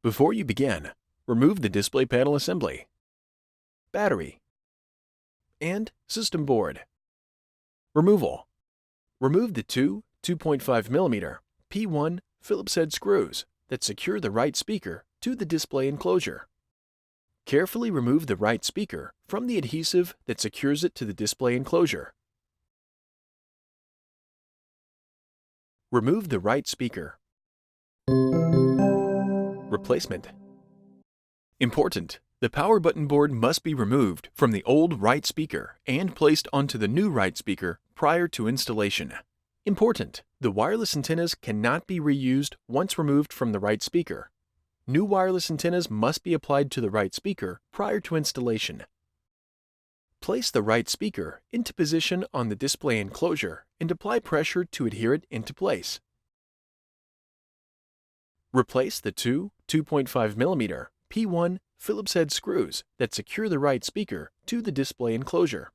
Before you begin, remove the display panel assembly, battery, and system board. Removal. Remove the two 2.5mm P1 Phillips head screws that secure the right speaker to the display enclosure. Carefully remove the right speaker from the adhesive that secures it to the display enclosure. Remove the right speaker. Replacement. Important: the power button board must be removed from the old right speaker and placed onto the new right speaker prior to installation. Important: the wireless antennas cannot be reused once removed from the right speaker. New wireless antennas must be applied to the right speaker prior to installation. Place the right speaker into position on the display enclosure and apply pressure to adhere it into place. Replace the two 2.5mm P1 Phillips head screws that secure the right speaker to the display enclosure.